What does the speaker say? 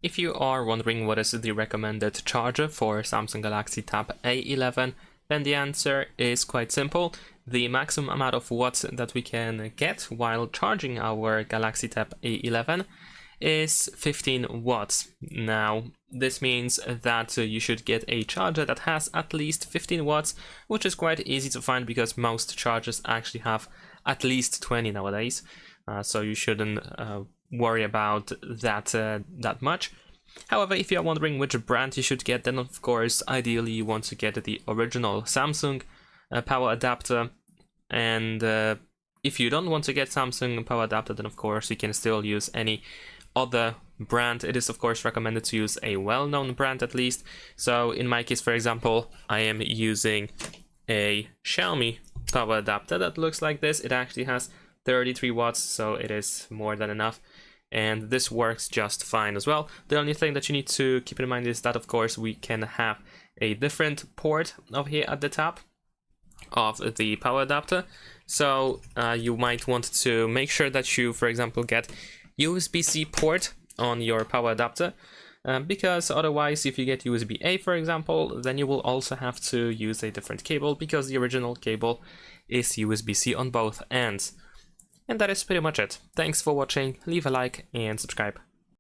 If you are wondering what is the recommended charger for Samsung Galaxy Tab A11, then the answer is quite simple. The maximum amount of watts that we can get while charging our Galaxy Tab A11 is 15 watts. Now, this means that you should get a charger that has at least 15 watts, which is quite easy to find because most chargers actually have at least 20 nowadays. So you shouldn't worry about that much. However, if you are wondering which brand you should get, then of course, ideally you want to get the original Samsung power adapter. And if you don't want to get Samsung power adapter, then of course you can still use any other brand. It is of course recommended to use a well-known brand at least. So in my case, for example, I am using a Xiaomi power adapter that looks like this. It actually has 33 watts, so it is more than enough. And this works just fine as well. The only thing that you need to keep in mind is that of course we can have a different port over here at the top of the power adapter. So you might want to make sure that you, for example, get USB-C port on your power adapter, because otherwise if you get USB-A, for example, then you will also have to use a different cable because the original cable is USB-C on both ends. And that is pretty much it. Thanks for watching, leave a like and subscribe.